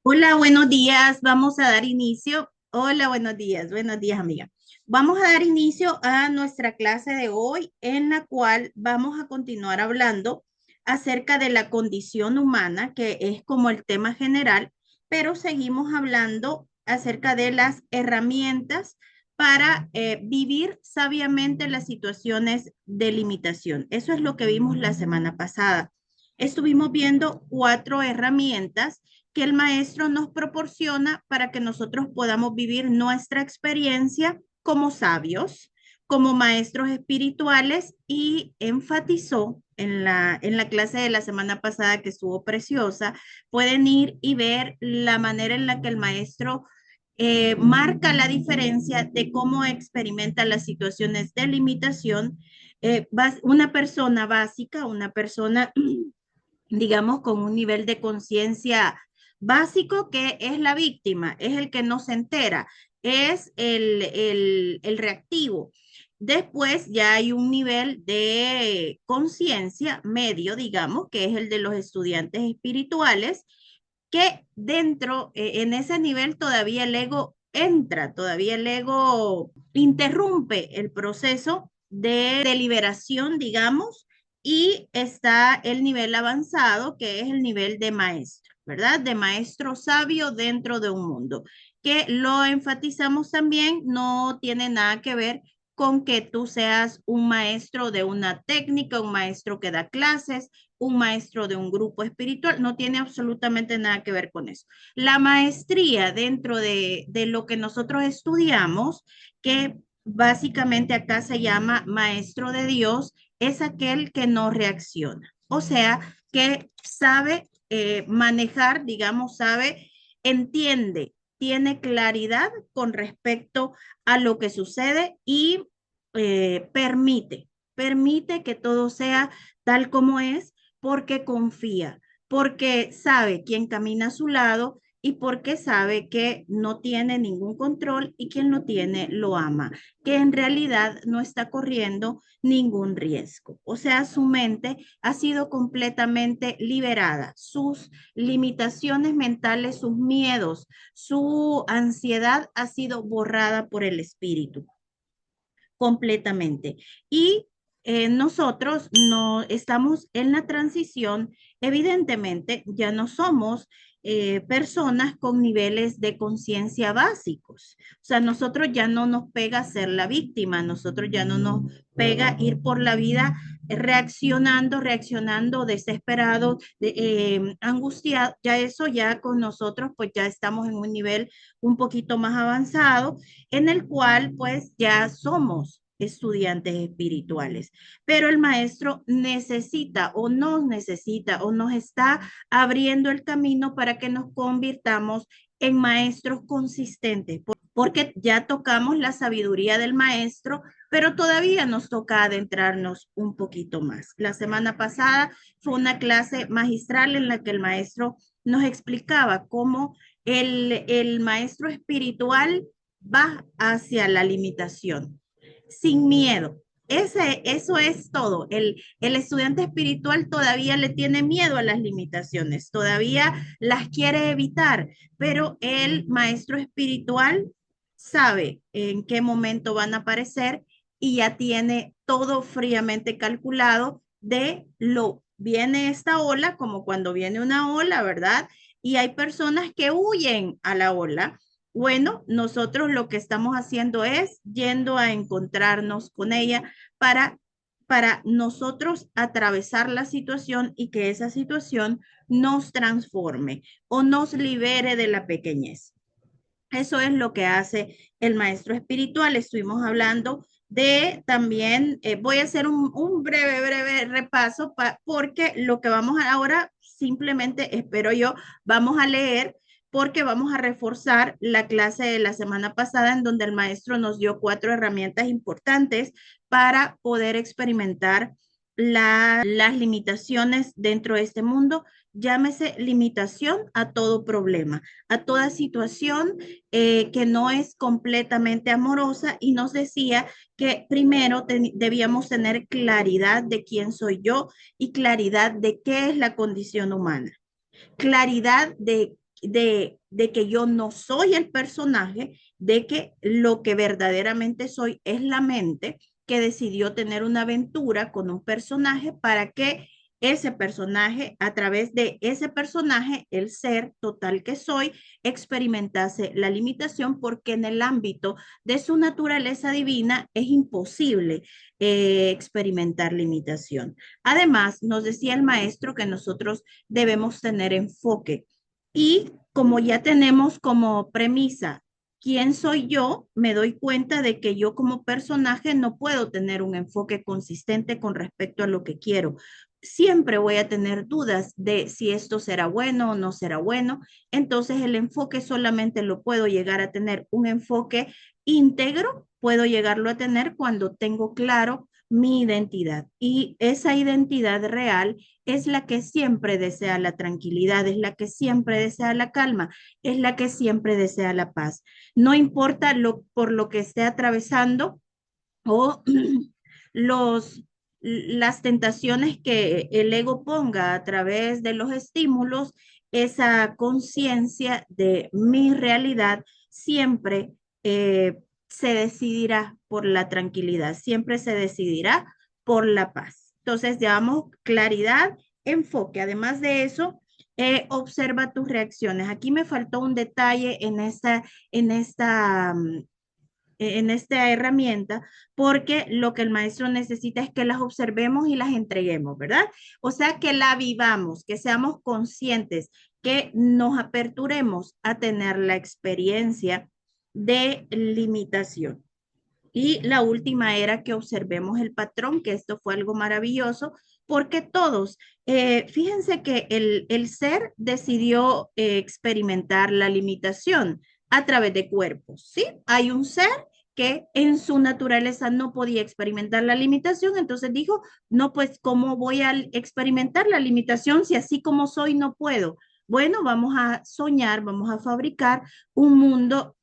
Hola, buenos días. Vamos a dar inicio. Hola, buenos días, amiga. Vamos a dar inicio a nuestra clase de hoy, en la cual vamos a continuar hablando acerca de la condición humana, que es como el tema general, pero seguimos hablando acerca de las herramientas para vivir sabiamente las situaciones de limitación. Eso es lo que vimos la semana pasada. Estuvimos viendo 4 herramientas que el maestro nos proporciona para que nosotros podamos vivir nuestra experiencia como sabios, como maestros espirituales, y enfatizó en la clase de la semana pasada, que estuvo preciosa. Pueden ir y ver la manera en la que el maestro marca la diferencia de cómo experimenta las situaciones de limitación. Una persona básica, una persona digamos, con un nivel de conciencia básico, que es la víctima, es el que no se entera, es el reactivo. Después ya hay un nivel de conciencia medio, digamos, que es el de los estudiantes espirituales, que dentro, en ese nivel todavía el ego entra, todavía el ego interrumpe el proceso de liberación, digamos, y está el nivel avanzado, que es el nivel de maestro, ¿verdad? De maestro sabio dentro de un mundo, que lo enfatizamos también, no tiene nada que ver con que tú seas un maestro de una técnica, un maestro que da clases, un maestro de un grupo espiritual, no tiene absolutamente nada que ver con eso. La maestría dentro de lo que nosotros estudiamos, que básicamente acá se llama maestro de Dios, es aquel que no reacciona, o sea, que sabe manejar, digamos, sabe, entiende, tiene claridad con respecto a lo que sucede, y permite que todo sea tal como es, porque confía, porque sabe quién camina a su lado, y porque sabe que no tiene ningún control, y quien lo tiene lo ama, que en realidad no está corriendo ningún riesgo. O sea, su mente ha sido completamente liberada, sus limitaciones mentales, sus miedos, su ansiedad ha sido borrada por el espíritu completamente. Y nosotros no estamos en la transición. Evidentemente ya no somos personas con niveles de conciencia básicos. O sea, nosotros ya no nos pega ser la víctima, nosotros ya no nos pega ir por la vida reaccionando, desesperado, angustiado. Ya eso, ya con nosotros, pues ya estamos en un nivel un poquito más avanzado, en el cual pues ya somos estudiantes espirituales, pero el maestro necesita o nos está abriendo el camino para que nos convirtamos en maestros consistentes, porque ya tocamos la sabiduría del maestro, pero todavía nos toca adentrarnos un poquito más. La semana pasada fue una clase magistral en la que el maestro nos explicaba cómo el maestro espiritual va hacia la limitación, sin miedo. Eso es todo. El estudiante espiritual todavía le tiene miedo a las limitaciones, todavía las quiere evitar, pero el maestro espiritual sabe en qué momento van a aparecer, y ya tiene todo fríamente calculado de lo viene esta ola, como cuando viene una ola, ¿verdad? Y hay personas que huyen a la ola. Bueno, nosotros lo que estamos haciendo es yendo a encontrarnos con ella para, para nosotros atravesar la situación, y que esa situación nos transforme o nos libere de la pequeñez. Eso es lo que hace el maestro espiritual. Estuvimos hablando de también, voy a hacer un breve repaso, porque lo que vamos a ahora, simplemente espero yo, vamos a leer, porque vamos a reforzar la clase de la semana pasada, en donde el maestro nos dio 4 herramientas importantes para poder experimentar las limitaciones dentro de este mundo. Llámese limitación a todo problema, a toda situación que no es completamente amorosa, y nos decía que primero debíamos tener claridad de quién soy yo, y claridad de qué es la condición humana, claridad de que yo no soy el personaje, de que lo que verdaderamente soy es la mente que decidió tener una aventura con un personaje para que ese personaje, a través de ese personaje, el ser total que soy, experimentase la limitación porque en el ámbito de su naturaleza divina es imposible experimentar limitación. Además, nos decía el maestro que nosotros debemos tener enfoque y como ya tenemos como premisa quién soy yo, me doy cuenta de que yo como personaje no puedo tener un enfoque consistente con respecto a lo que quiero. Siempre voy a tener dudas de si esto será bueno o no será bueno. Entonces el enfoque solamente lo puedo llegar a tener un enfoque íntegro, puedo llegarlo a tener cuando tengo claro mi identidad. Y esa identidad real es la que siempre desea la tranquilidad, es la que siempre desea la calma, es la que siempre desea la paz. No importa por lo que esté atravesando o los, las tentaciones que el ego ponga a través de los estímulos, esa conciencia de mi realidad siempre se decidirá por la tranquilidad, siempre se decidirá por la paz. Entonces, llevamos claridad, enfoque. Además de eso, observa tus reacciones. Aquí me faltó un detalle en esta en esta herramienta, porque lo que el maestro necesita es que las observemos y las entreguemos, ¿verdad? O sea, que la vivamos, que seamos conscientes, que nos aperturemos a tener la experiencia de limitación. Y la última era que observemos el patrón, que esto fue algo maravilloso, porque todos, fíjense que el ser decidió experimentar la limitación a través de cuerpos, ¿sí? Hay un ser que en su naturaleza no podía experimentar la limitación, entonces dijo, no, pues, ¿cómo voy a experimentar la limitación si así como soy no puedo? Bueno, vamos a soñar, vamos a fabricar un mundo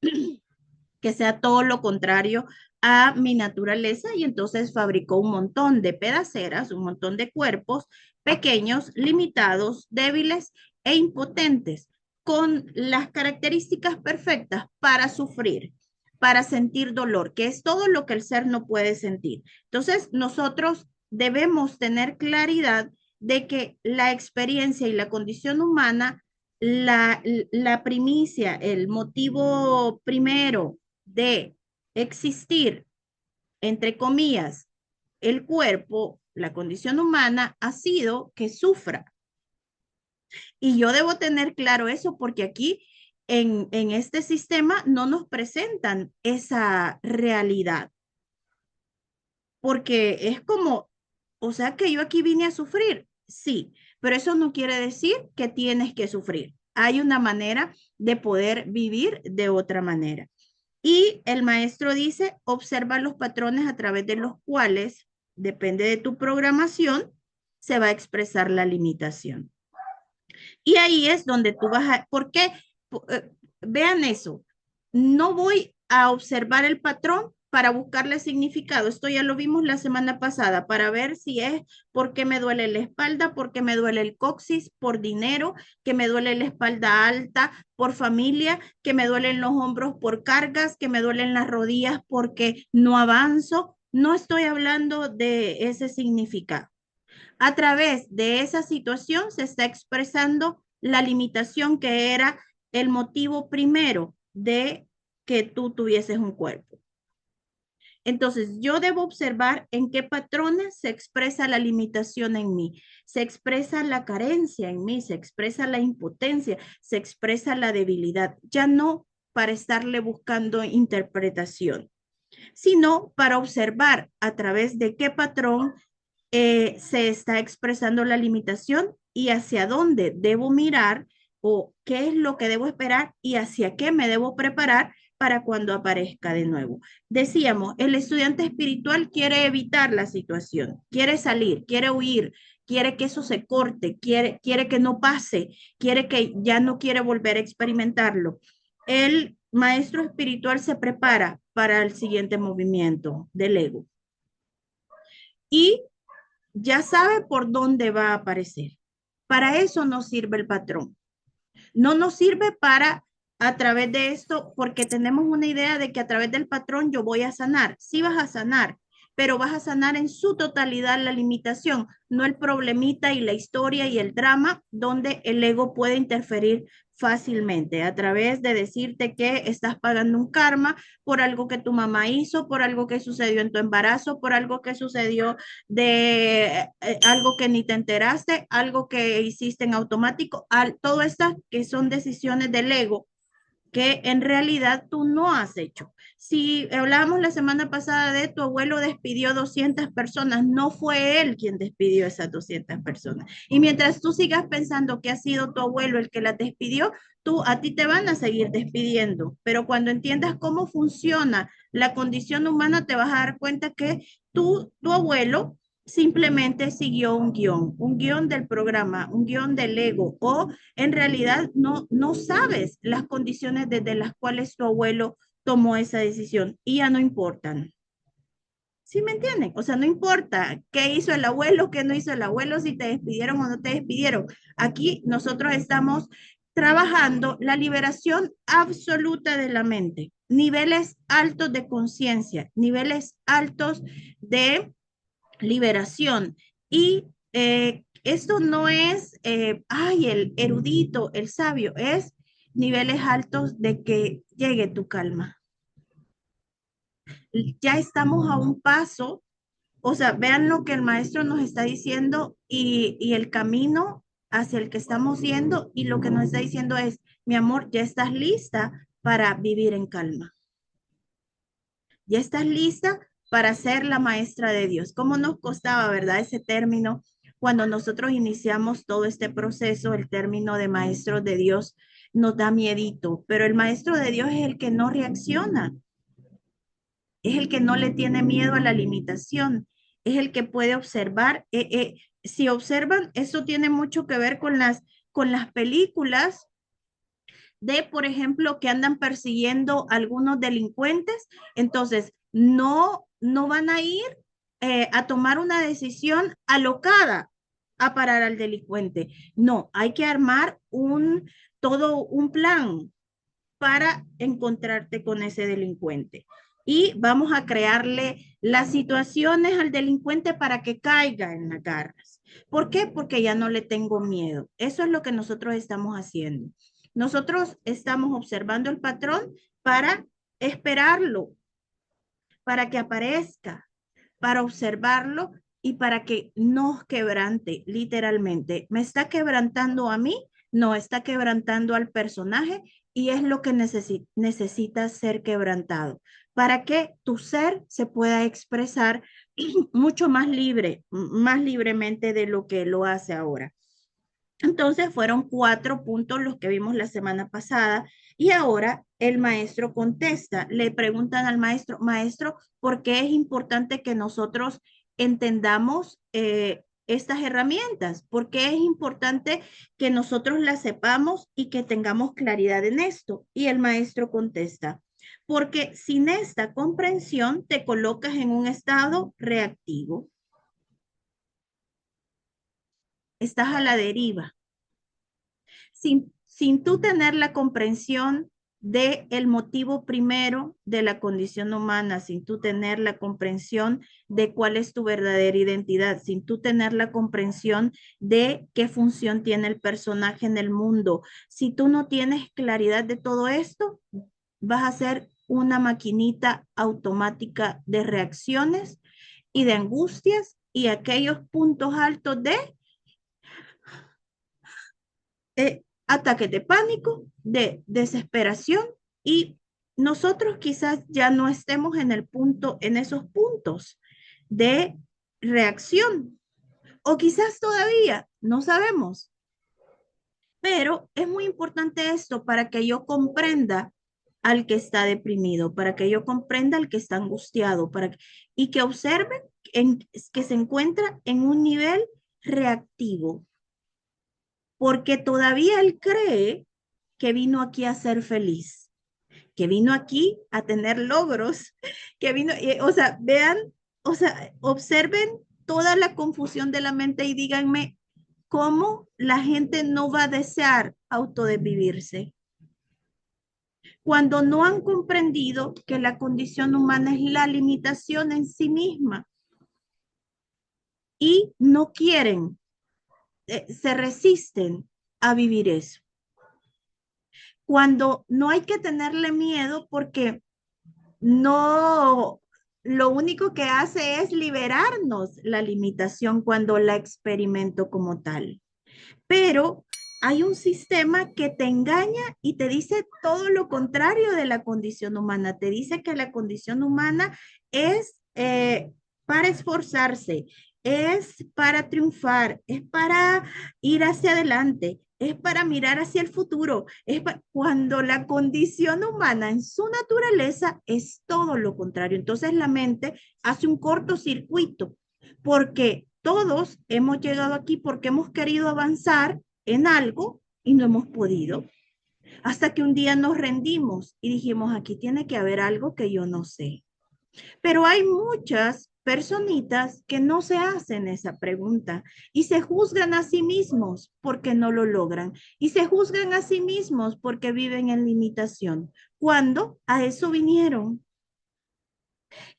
que sea todo lo contrario a mi naturaleza y entonces fabricó un montón de pedaceras, un montón de cuerpos pequeños, limitados, débiles e impotentes, con las características perfectas para sufrir, para sentir dolor, que es todo lo que el ser no puede sentir. Entonces, nosotros debemos tener claridad de que la experiencia y la condición humana, la primicia, el motivo primero de existir, entre comillas, el cuerpo, la condición humana, ha sido que sufra. Y yo debo tener claro eso porque aquí en este sistema no nos presentan esa realidad, porque es como, o sea que yo aquí vine a sufrir, sí, pero eso no quiere decir que tienes que sufrir. Hay una manera de poder vivir de otra manera. Y el maestro dice, observa los patrones a través de los cuales, depende de tu programación, se va a expresar la limitación. Y ahí es donde tú vas a, ¿por qué? Vean eso, no voy a observar el patrón para buscarle significado. Esto ya lo vimos la semana pasada, para ver si es porque me duele la espalda, porque me duele el coxis, por dinero, que me duele la espalda alta, por familia, que me duelen los hombros por cargas, que me duelen las rodillas porque no avanzo. No estoy hablando de ese significado. A través de esa situación se está expresando la limitación que era el motivo primero de que tú tuvieses un cuerpo. Entonces, yo debo observar en qué patrones se expresa la limitación en mí, se expresa la carencia en mí, se expresa la impotencia, se expresa la debilidad, ya no para estarle buscando interpretación, sino para observar a través de qué patrón se está expresando la limitación y hacia dónde debo mirar o qué es lo que debo esperar y hacia qué me debo preparar para cuando aparezca de nuevo. Decíamos, el estudiante espiritual quiere evitar la situación, quiere salir, quiere huir, quiere que eso se corte, quiere que no pase, quiere que ya no quiere volver a experimentarlo. El maestro espiritual se prepara para el siguiente movimiento del ego y ya sabe por dónde va a aparecer. Para eso nos sirve el patrón. No nos sirve para a través de esto, porque tenemos una idea de que a través del patrón yo voy a sanar. Sí vas a sanar, pero vas a sanar en su totalidad la limitación, no el problemita y la historia y el drama donde el ego puede interferir fácilmente a través de decirte que estás pagando un karma por algo que tu mamá hizo, por algo que sucedió en tu embarazo, por algo que sucedió de algo que ni te enteraste, algo que hiciste en automático, todo estas que son decisiones del ego que en realidad tú no has hecho. Si hablábamos la semana pasada de tu abuelo despidió 200 personas, no fue él quien despidió esas 200 personas. Y mientras tú sigas pensando que ha sido tu abuelo el que las despidió, a ti te van a seguir despidiendo. Pero cuando entiendas cómo funciona la condición humana, te vas a dar cuenta que tu abuelo simplemente siguió un guión del programa, un guión del ego, o en realidad no sabes las condiciones desde las cuales tu abuelo tomó esa decisión y ya no importan. ¿Sí me entienden? O sea, no importa qué hizo el abuelo, qué no hizo el abuelo, si te despidieron o no te despidieron. Aquí nosotros estamos trabajando la liberación absoluta de la mente, niveles altos de conciencia, niveles altos de liberación. Y esto no es, ay, el erudito, el sabio, es niveles altos de que llegue tu calma. Ya estamos a un paso, o sea, vean lo que el maestro nos está diciendo y el camino hacia el que estamos yendo y lo que nos está diciendo es, mi amor, ya estás lista para vivir en calma. Ya estás lista para ser la maestra de Dios. ¿Cómo nos costaba, verdad, ese término? Cuando nosotros iniciamos todo este proceso, el término de maestro de Dios nos da miedito, pero el maestro de Dios es el que no reacciona, es el que no le tiene miedo a la limitación, es el que puede observar. Si observan, eso tiene mucho que ver con las películas de, por ejemplo, que andan persiguiendo a algunos delincuentes, entonces no van a ir a tomar una decisión alocada a parar al delincuente. No, hay que armar todo un plan para encontrarte con ese delincuente. Y vamos a crearle las situaciones al delincuente para que caiga en las garras. ¿Por qué? Porque ya no le tengo miedo. Eso es lo que nosotros estamos haciendo. Nosotros estamos observando el patrón para esperarlo, para que aparezca, para observarlo y para que nos quebrante, literalmente. ¿Me está quebrantando a mí? No, está quebrantando al personaje y es lo que necesita ser quebrantado para que tu ser se pueda expresar mucho más libre, más libremente de lo que lo hace ahora. Entonces fueron 4 puntos los que vimos la semana pasada y ahora el maestro contesta. Le preguntan al maestro, maestro, ¿por qué es importante que nosotros entendamos estas herramientas? ¿Por qué es importante que nosotros las sepamos y que tengamos claridad en esto? Y el maestro contesta, porque sin esta comprensión te colocas en un estado reactivo. Estás a la deriva sin tú tener la comprensión de el motivo primero de la condición humana, sin tú tener la comprensión de cuál es tu verdadera identidad, sin tú tener la comprensión de qué función tiene el personaje en el mundo. Si tú no tienes claridad de todo esto, vas a ser una maquinita automática de reacciones y de angustias y aquellos puntos altos de ataques de pánico, de desesperación y nosotros quizás ya no estemos en el punto, en esos puntos de reacción o quizás todavía, no sabemos, pero es muy importante esto para que yo comprenda al que está deprimido, para que yo comprenda al que está angustiado, y que observe que se encuentra en un nivel reactivo, porque todavía él cree que vino aquí a ser feliz, que vino aquí a tener logros, que vino, o sea, vean, o sea, observen toda la confusión de la mente y díganme, ¿cómo la gente no va a desear autodesvivirse? Cuando no han comprendido que la condición humana es la limitación en sí misma y no quieren, se resisten a vivir eso. Cuando no hay que tenerle miedo porque no, lo único que hace es liberarnos la limitación cuando la experimento como tal. Pero hay un sistema que te engaña y te dice todo lo contrario de la condición humana. Te dice que la condición humana es para esforzarse, es para triunfar, es para ir hacia adelante, es para mirar hacia el futuro. Cuando la condición humana en su naturaleza es todo lo contrario. Entonces la mente hace un cortocircuito porque todos hemos llegado aquí porque hemos querido avanzar en algo y no hemos podido. Hasta que un día nos rendimos y dijimos, aquí tiene que haber algo que yo no sé. Pero hay muchas personitas que no se hacen esa pregunta y se juzgan a sí mismos porque no lo logran y se juzgan a sí mismos porque viven en limitación. Cuando a eso vinieron.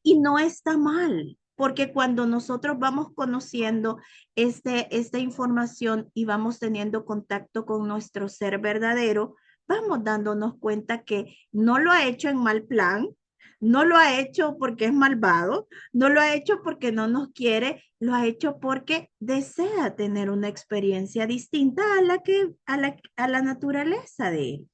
Y no está mal, porque cuando nosotros vamos conociendo esta información y vamos teniendo contacto con nuestro ser verdadero, vamos dándonos cuenta que no lo ha hecho en mal plan, no lo ha hecho porque es malvado, no lo ha hecho porque no nos quiere, lo ha hecho porque desea tener una experiencia distinta a la naturaleza de él.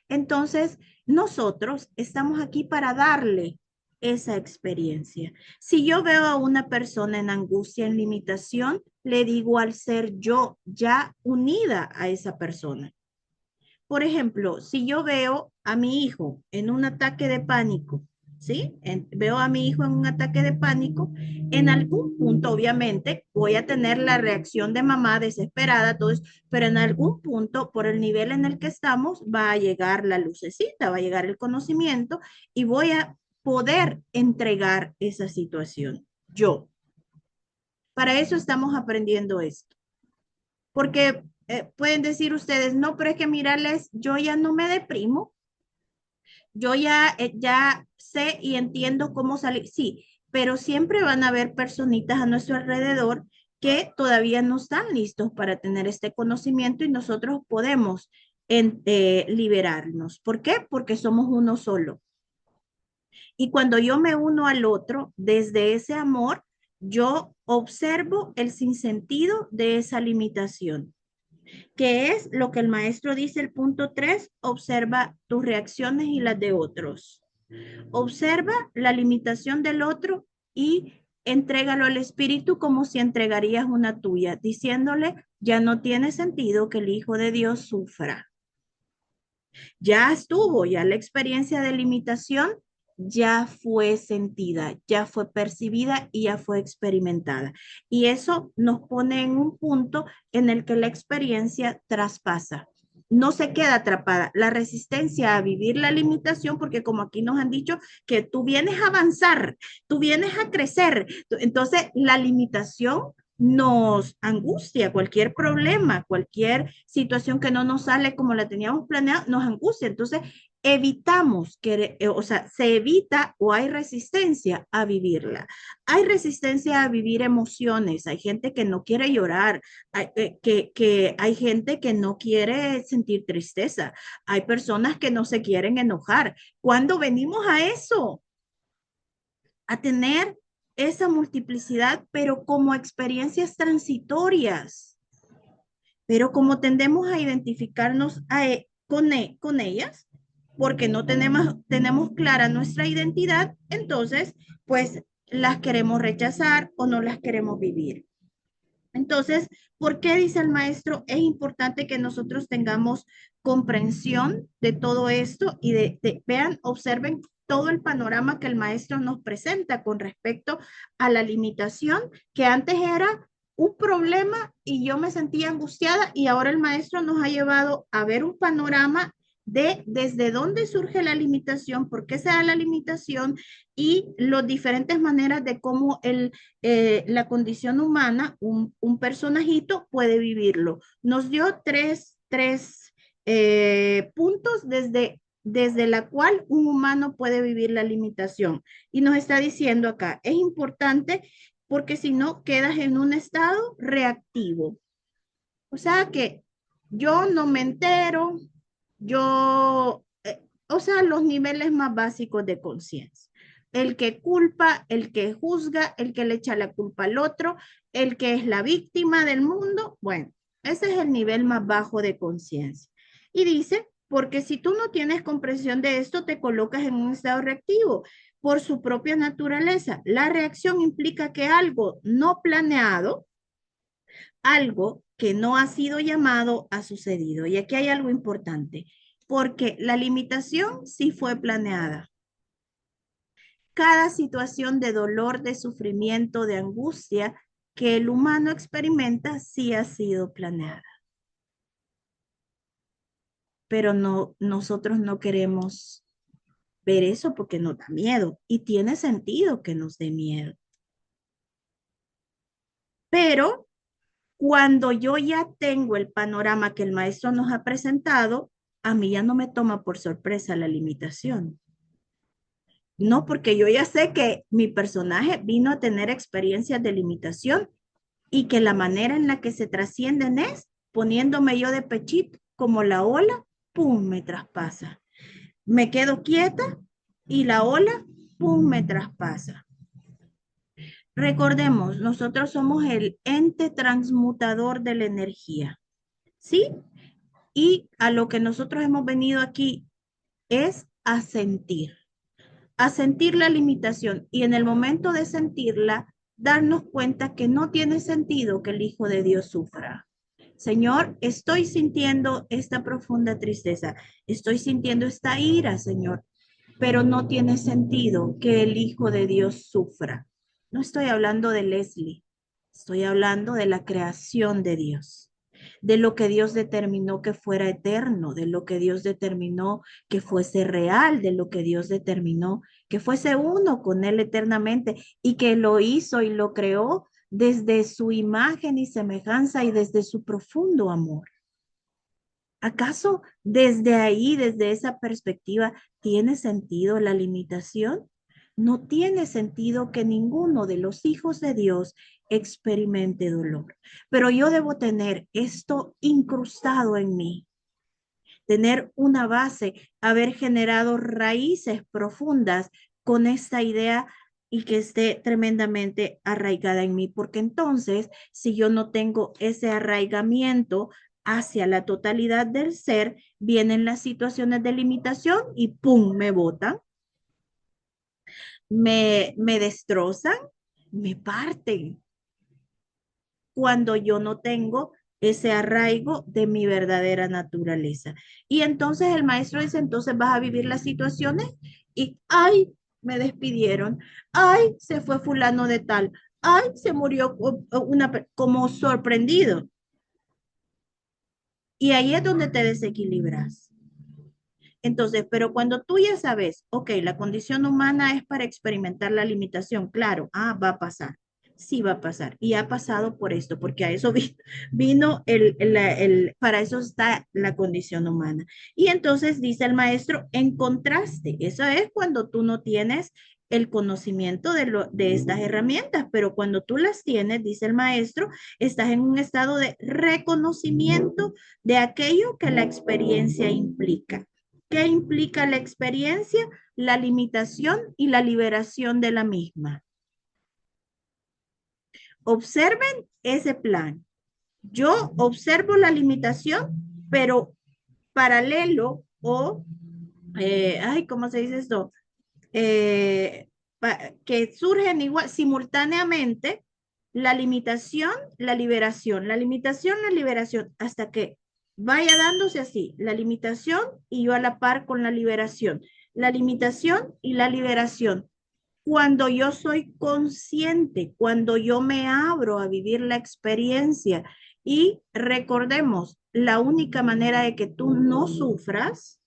Entonces, nosotros estamos aquí para darle esa experiencia. Si yo veo a una persona en angustia, en limitación, le digo al ser yo ya unida a esa persona. Por ejemplo, si yo veo a mi hijo en un ataque de pánico, ¿sí? Veo a mi hijo en un ataque de pánico, en algún punto, obviamente, voy a tener la reacción de mamá desesperada, todo eso, pero en algún punto, por el nivel en el que estamos, va a llegar la lucecita, va a llegar el conocimiento y voy a poder entregar esa situación. Yo. Para eso estamos aprendiendo esto. Porque pueden decir ustedes, no, pero es que mirarles, yo ya no me deprimo, yo ya sé y entiendo cómo salir. Sí, pero siempre van a haber personitas a nuestro alrededor que todavía no están listos para tener este conocimiento y nosotros podemos liberarnos. ¿Por qué? Porque somos uno solo. Y cuando yo me uno al otro, desde ese amor, yo observo el sinsentido de esa limitación, que es lo que el maestro dice, el punto 3, observa tus reacciones y las de otros. Observa la limitación del otro y entrégalo al espíritu como si entregarías una tuya, diciéndole, ya no tiene sentido que el Hijo de Dios sufra. Ya estuvo, ya la experiencia de limitación ya fue sentida, ya fue percibida y ya fue experimentada. Y eso nos pone en un punto en el que la experiencia traspasa. No se queda atrapada. La resistencia a vivir la limitación, porque como aquí nos han dicho que tú vienes a avanzar, tú vienes a crecer. Entonces, la limitación nos angustia, cualquier problema, cualquier situación que no nos sale como la teníamos planeado, nos angustia. Entonces, evitamos que, o sea, se evita o hay resistencia a vivirla. Hay resistencia a vivir emociones. Hay gente que no quiere llorar, que hay gente que no quiere sentir tristeza. Hay personas que no se quieren enojar. ¿Cuándo venimos a eso? A tener esa multiplicidad, pero como experiencias transitorias. Pero como tendemos a identificarnos con ellas, porque no tenemos clara nuestra identidad, entonces, pues las queremos rechazar o no las queremos vivir. Entonces, ¿por qué dice el maestro? Es importante que nosotros tengamos comprensión de todo esto y vean, observen todo el panorama que el maestro nos presenta con respecto a la limitación que antes era un problema y yo me sentía angustiada y ahora el maestro nos ha llevado a ver un panorama de desde dónde surge la limitación, por qué se da la limitación y las diferentes maneras de cómo la condición humana, un personajito puede vivirlo. Nos dio tres puntos desde la cual un humano puede vivir la limitación. Y nos está diciendo acá, es importante porque si no quedas en un estado reactivo. O sea que yo no me entero, o sea, los niveles más básicos de conciencia. El que culpa, el que juzga, el que le echa la culpa al otro, el que es la víctima del mundo, bueno, ese es el nivel más bajo de conciencia. Y dice, porque si tú no tienes comprensión de esto, te colocas en un estado reactivo por su propia naturaleza. La reacción implica que algo no planeado, algo que no ha sido llamado ha sucedido. Y aquí hay algo importante, porque la limitación sí fue planeada. Cada situación de dolor, de sufrimiento, de angustia que el humano experimenta sí ha sido planeada. Pero no, nosotros no queremos ver eso porque nos da miedo y tiene sentido que nos dé miedo. Pero cuando yo ya tengo el panorama que el maestro nos ha presentado, a mí ya no me toma por sorpresa la limitación. No, porque yo ya sé que mi personaje vino a tener experiencias de limitación y que la manera en la que se trascienden es poniéndome yo de pechito como la ola, pum, me traspasa. Me quedo quieta y la ola, pum, me traspasa. Recordemos, nosotros somos el ente transmutador de la energía, ¿sí? Y a lo que nosotros hemos venido aquí es a sentir la limitación y en el momento de sentirla, darnos cuenta que no tiene sentido que el Hijo de Dios sufra. Señor, estoy sintiendo esta profunda tristeza, estoy sintiendo esta ira, Señor, pero no tiene sentido que el Hijo de Dios sufra. No estoy hablando de Leslie, estoy hablando de la creación de Dios, de lo que Dios determinó que fuera eterno, de lo que Dios determinó que fuese real, de lo que Dios determinó que fuese uno con Él eternamente y que lo hizo y lo creó desde su imagen y semejanza y desde su profundo amor. ¿Acaso desde ahí, desde esa perspectiva, tiene sentido la limitación? No tiene sentido que ninguno de los hijos de Dios experimente dolor, pero yo debo tener esto incrustado en mí, tener una base, haber generado raíces profundas con esta idea y que esté tremendamente arraigada en mí, porque entonces, si yo no tengo ese arraigamiento hacia la totalidad del ser, vienen las situaciones de limitación y ¡pum!, me botan, me destrozan, me parten cuando yo no tengo ese arraigo de mi verdadera naturaleza. Y entonces el maestro dice, entonces vas a vivir las situaciones y, ay, me despidieron, ay, se fue fulano de tal, ay, se murió como sorprendido. Y ahí es donde te desequilibras. Entonces, pero cuando tú ya sabes, ok, la condición humana es para experimentar la limitación, claro, va a pasar, sí va a pasar, y ha pasado por esto, porque a eso vino para eso está la condición humana. Y entonces dice el maestro, en contraste, eso es cuando tú no tienes el conocimiento de estas herramientas, pero cuando tú las tienes, dice el maestro, estás en un estado de reconocimiento de aquello que la experiencia implica. ¿Qué implica la experiencia? La limitación y la liberación de la misma. Observen ese plan. Yo observo la limitación, pero paralelo o, ¿cómo se dice esto? Que surgen igual, simultáneamente la limitación, la limitación, la liberación, hasta que vaya dándose así, la limitación y yo a la par con la limitación y la liberación. Cuando yo soy consciente, cuando yo me abro a vivir la experiencia y recordemos, la única manera de que tú no sufras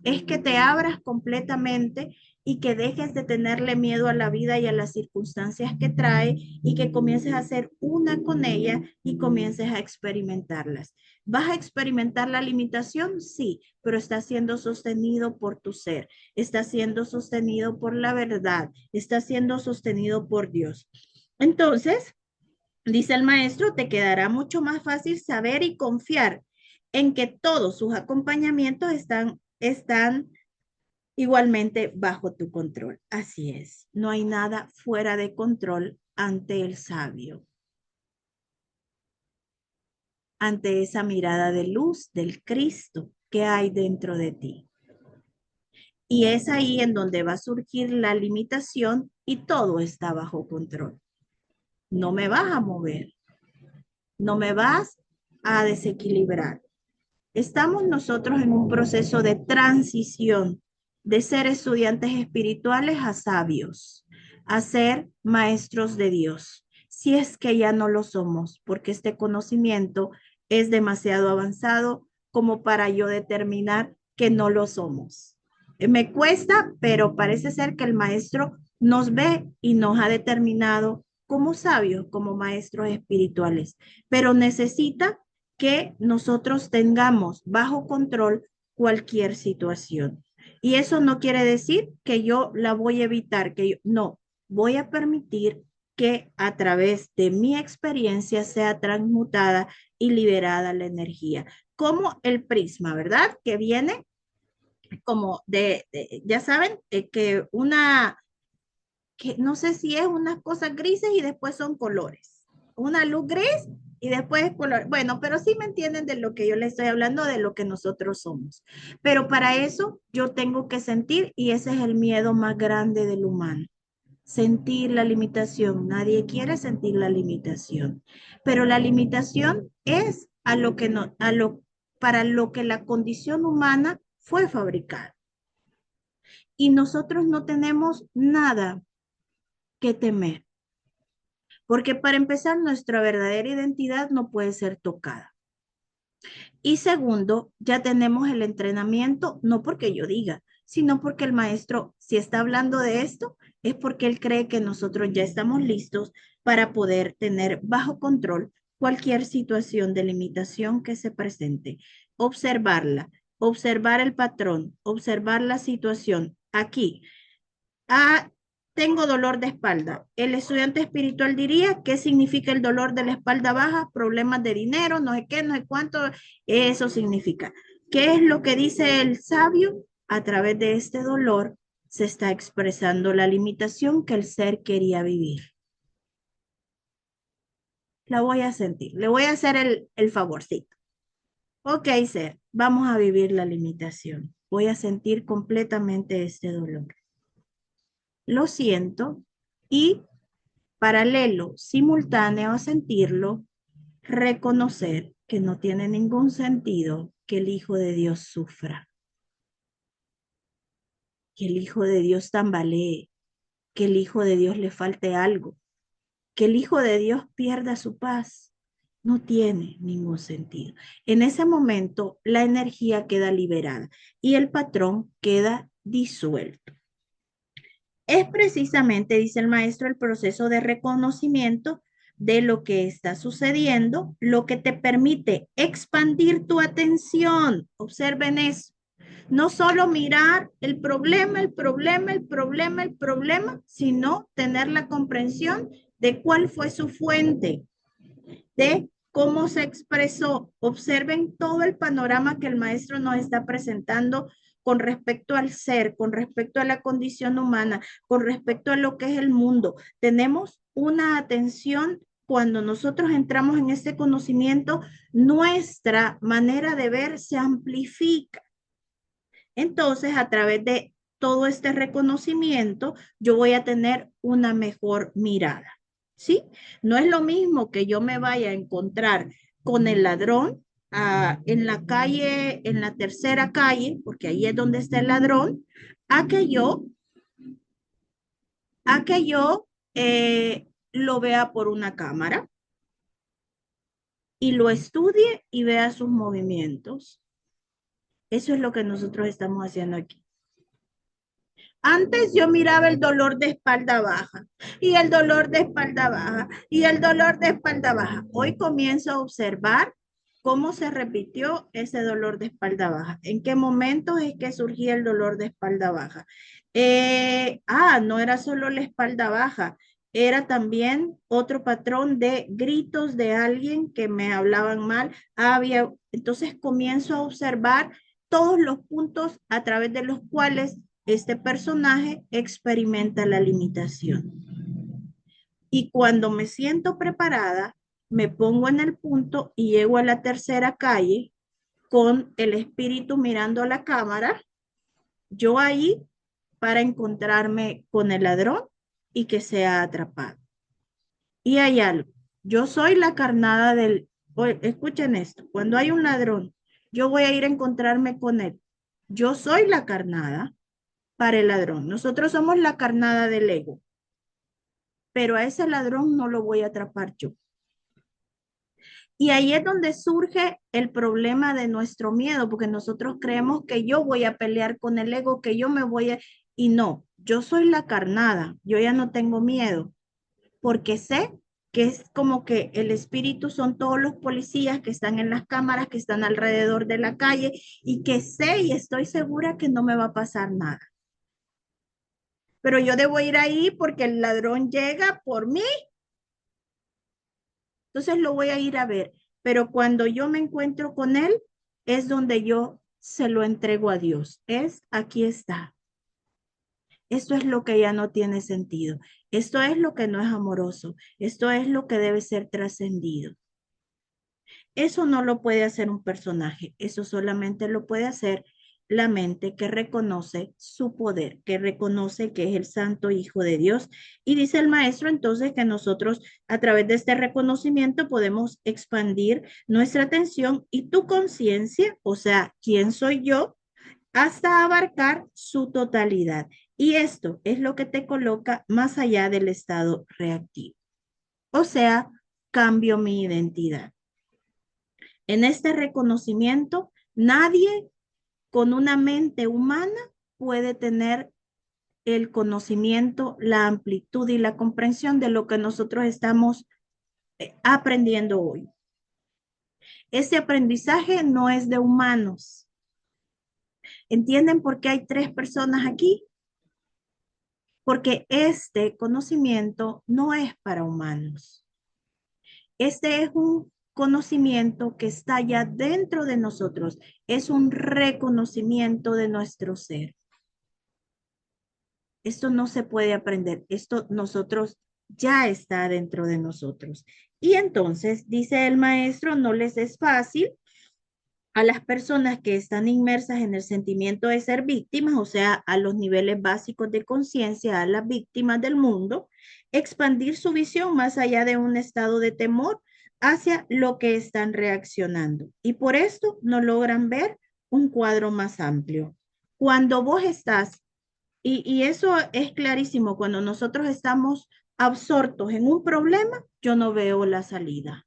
Es que te abras completamente y que dejes de tenerle miedo a la vida y a las circunstancias que trae y que comiences a hacer una con ella y comiences a experimentarlas. ¿Vas a experimentar la limitación? Sí, pero está siendo sostenido por tu ser, está siendo sostenido por la verdad, está siendo sostenido por Dios. Entonces, dice el maestro, te quedará mucho más fácil saber y confiar en que todos sus acompañamientos están igualmente bajo tu control. Así es, no hay nada fuera de control ante el sabio, ante esa mirada de luz del Cristo que hay dentro de ti. Y es ahí en donde va a surgir la limitación y todo está bajo control. No me vas a mover, no me vas a desequilibrar. Estamos nosotros en un proceso de transición de ser estudiantes espirituales a sabios, a ser maestros de Dios. Si es que ya no lo somos, porque este conocimiento es demasiado avanzado como para yo determinar que no lo somos. Me cuesta, pero parece ser que el maestro nos ve y nos ha determinado como sabios, como maestros espirituales, pero necesita que nosotros tengamos bajo control cualquier situación. Y eso no quiere decir que yo la voy a evitar, que yo, no, voy a permitir que a través de mi experiencia sea transmutada y liberada la energía. Como el prisma, ¿verdad? Que viene como ya saben, que que no sé si es unas cosas grises y después son colores. Una luz gris y después color. Bueno, pero sí me entienden de lo que yo les estoy hablando, de lo que nosotros somos. Pero para eso yo tengo que sentir y ese es el miedo más grande del humano. Sentir la limitación. Nadie quiere sentir la limitación, pero la limitación es a lo que no, para lo que la condición humana fue fabricada. Y nosotros no tenemos nada que temer. Porque para empezar, nuestra verdadera identidad no puede ser tocada. Y segundo, ya tenemos el entrenamiento, no porque yo diga, sino porque el maestro, si está hablando de esto, es porque él cree que nosotros ya estamos listos para poder tener bajo control cualquier situación de limitación que se presente. Observarla, observar el patrón, observar la situación. Aquí, ah, tengo dolor de espalda. El estudiante espiritual diría, ¿qué significa el dolor de la espalda baja? Problemas de dinero, no sé qué, no sé cuánto. Eso significa. ¿Qué es lo que dice el sabio? A través de este dolor se está expresando la limitación que el ser quería vivir. La voy a sentir. Le voy a hacer el favorcito. Ok, ser, vamos a vivir la limitación. Voy a sentir completamente este dolor. Lo siento y paralelo, simultáneo a sentirlo, reconocer que no tiene ningún sentido que el Hijo de Dios sufra, que el Hijo de Dios tambalee, que el Hijo de Dios le falte algo, que el Hijo de Dios pierda su paz. No tiene ningún sentido. En ese momento, la energía queda liberada y el patrón queda disuelto. Es precisamente, dice el maestro, el proceso de reconocimiento de lo que está sucediendo, lo que te permite expandir tu atención. Observen eso. No solo mirar el problema, el problema, el problema, el problema, sino tener la comprensión de cuál fue su fuente, de cómo se expresó. Observen todo el panorama que el maestro nos está presentando con respecto al ser, con respecto a la condición humana, con respecto a lo que es el mundo. Tenemos una atención cuando nosotros entramos en este conocimiento, nuestra manera de ver se amplifica. Entonces, a través de todo este reconocimiento, yo voy a tener una mejor mirada. ¿Sí? No es lo mismo que yo me vaya a encontrar con el ladrón en la calle, en la tercera calle, porque ahí es donde está el ladrón, a que yo, a que yo lo vea por una cámara y lo estudie y vea sus movimientos. Eso es lo que nosotros estamos haciendo aquí. Antes yo miraba el dolor de espalda baja y el dolor de espalda baja y el dolor de espalda baja. Hoy comienzo a observar cómo se repitió ese dolor de espalda baja. ¿En qué momentos es que surgía el dolor de espalda baja? No era solo la espalda baja, era también otro patrón de gritos de alguien que me hablaban mal. Entonces comienzo a observar todos los puntos a través de los cuales este personaje experimenta la limitación. Y cuando me siento preparada, me pongo en el punto y llego a la tercera calle con el espíritu mirando a la cámara, yo ahí para encontrarme con el ladrón y que sea atrapado. Y hay algo, yo soy la carnada escuchen esto, cuando hay un ladrón, yo voy a ir a encontrarme con él. Yo soy la carnada para el ladrón. Nosotros somos la carnada del ego, pero a ese ladrón no lo voy a atrapar yo. Y ahí es donde surge el problema de nuestro miedo, porque nosotros creemos que yo voy a pelear con el ego, que yo me voy a... Y no, yo soy la carnada, yo ya no tengo miedo, porque sé que es como que el espíritu son todos los policías que están en las cámaras, que están alrededor de la calle y que sé y estoy segura que no me va a pasar nada. Pero yo debo ir ahí porque el ladrón llega por mí, entonces lo voy a ir a ver. Pero cuando yo me encuentro con él, es donde yo se lo entrego a Dios. Aquí está. Esto es lo que ya no tiene sentido. Esto es lo que no es amoroso. Esto es lo que debe ser trascendido. Eso no lo puede hacer un personaje. Eso solamente lo puede hacer la mente que reconoce su poder, que reconoce que es el Santo Hijo de Dios. Y dice el maestro entonces que nosotros a través de este reconocimiento podemos expandir nuestra atención y tu conciencia, o sea, ¿quién soy yo? Hasta abarcar su totalidad. Y esto es lo que te coloca más allá del estado reactivo. O sea, cambio mi identidad. En este reconocimiento, nadie con una mente humana puede tener el conocimiento, la amplitud y la comprensión de lo que nosotros estamos aprendiendo hoy. Ese aprendizaje no es de humanos. ¿Entienden por qué hay 3 personas aquí? Porque este conocimiento no es para humanos. Este es un conocimiento que está ya dentro de nosotros. Es un reconocimiento de nuestro ser. Esto no se puede aprender. Esto nosotros ya está dentro de nosotros. Y entonces, dice el maestro, no les es fácil a las personas que están inmersas en el sentimiento de ser víctimas, o sea, a los niveles básicos de conciencia, a las víctimas del mundo, expandir su visión más allá de un estado de temor hacia lo que están reaccionando. Y por esto no logran ver un cuadro más amplio. Cuando vos estás, y eso es clarísimo, cuando nosotros estamos absortos en un problema, yo no veo la salida.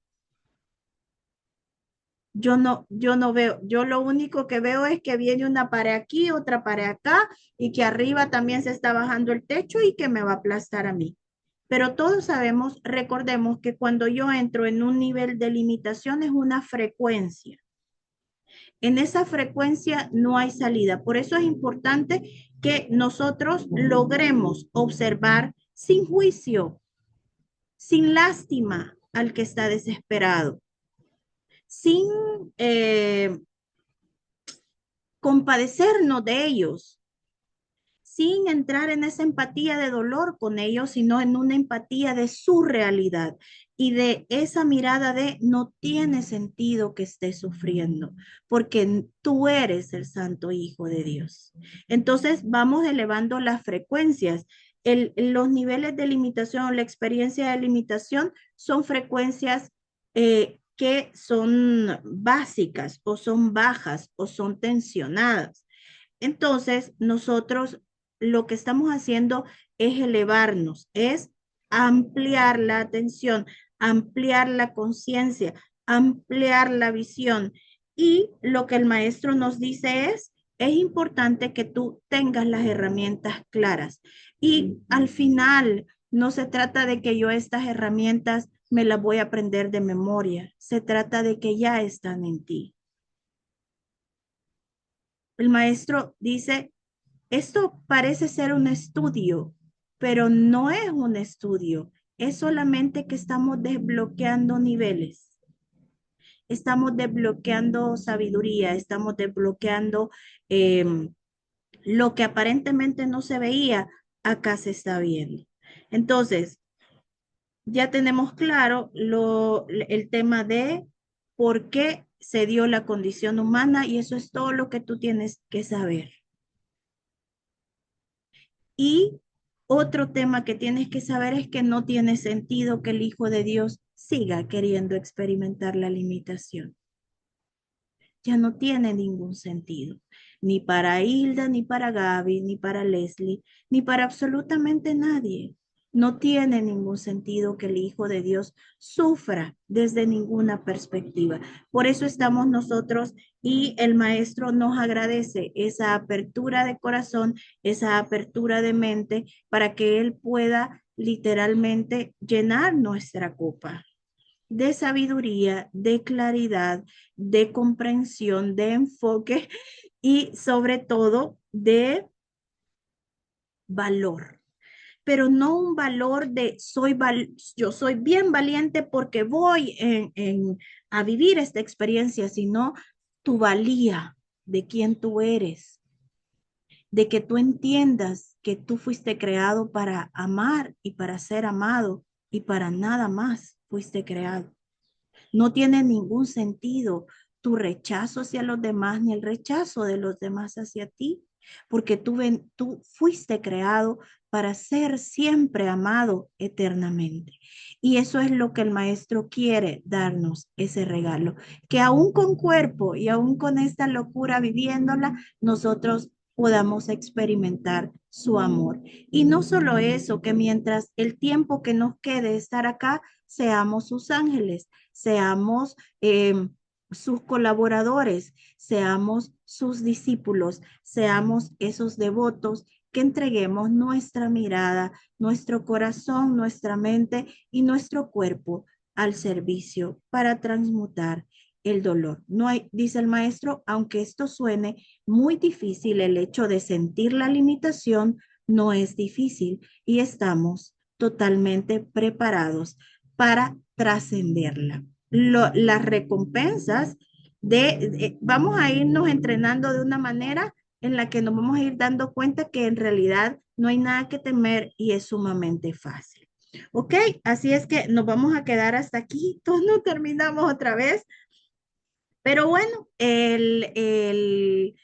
Yo no veo, yo lo único que veo es que viene una pared aquí, otra pared acá, y que arriba también se está bajando el techo y que me va a aplastar a mí. Pero todos sabemos, recordemos que cuando yo entro en un nivel de limitación es una frecuencia. En esa frecuencia no hay salida. Por eso es importante que nosotros logremos observar sin juicio, sin lástima al que está desesperado, sin compadecernos de ellos, sin entrar en esa empatía de dolor con ellos, sino en una empatía de su realidad y de esa mirada de no tiene sentido que estés sufriendo, porque tú eres el Santo Hijo de Dios. Entonces vamos elevando las frecuencias. Los niveles de limitación, la experiencia de limitación son frecuencias que son básicas o son bajas o son tensionadas. Entonces, nosotros lo que estamos haciendo es elevarnos, es ampliar la atención, ampliar la conciencia, ampliar la visión Y lo que el maestro nos dice es importante que tú tengas las herramientas claras. Y al final, no se trata de que yo estas herramientas me las voy a aprender de memoria. Se trata de que ya están en ti. El maestro dice, esto parece ser un estudio, pero no es un estudio. Es solamente que estamos desbloqueando niveles. Estamos desbloqueando sabiduría, estamos desbloqueando lo que aparentemente no se veía, acá se está viendo. Entonces, ya tenemos claro el tema de por qué se dio la condición humana y eso es todo lo que tú tienes que saber. Y otro tema que tienes que saber es que no tiene sentido que el Hijo de Dios siga queriendo experimentar la limitación. Ya no tiene ningún sentido, ni para Hilda, ni para Gaby, ni para Leslie, ni para absolutamente nadie. No tiene ningún sentido que el Hijo de Dios sufra desde ninguna perspectiva. Por eso estamos nosotros y el Maestro nos agradece esa apertura de corazón, esa apertura de mente para que Él pueda literalmente llenar nuestra copa de sabiduría, de claridad, de comprensión, de enfoque y sobre todo de valor. Pero no un valor de yo soy bien valiente porque voy a vivir esta experiencia, sino tu valía de quién tú eres, de que tú entiendas que tú fuiste creado para amar y para ser amado y para nada más fuiste creado. No tiene ningún sentido tu rechazo hacia los demás ni el rechazo de los demás hacia ti, porque tú fuiste creado para ser siempre amado eternamente. Y eso es lo que el maestro quiere darnos, ese regalo, que aún con cuerpo y aún con esta locura viviéndola, nosotros podamos experimentar su amor. Y no solo eso, que mientras el tiempo que nos quede estar acá, seamos sus ángeles, seamos sus colaboradores, seamos sus discípulos, seamos esos devotos que entreguemos nuestra mirada, nuestro corazón, nuestra mente y nuestro cuerpo al servicio para transmutar el dolor. No hay, dice el maestro, aunque esto suene muy difícil, el hecho de sentir la limitación no es difícil y estamos totalmente preparados para trascenderla. Las recompensas vamos a irnos entrenando de una manera en la que nos vamos a ir dando cuenta que en realidad no hay nada que temer y es sumamente fácil. Ok, así es que nos vamos a quedar hasta aquí, todos no terminamos otra vez, pero bueno, el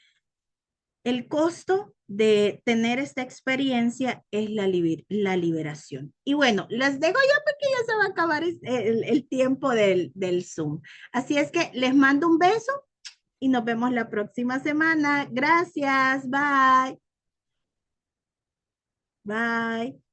costo de tener esta experiencia es la liberación. Y bueno, las dejo ya porque ya se va a acabar el tiempo del Zoom. Así es que les mando un beso y nos vemos la próxima semana. Gracias. Bye. Bye.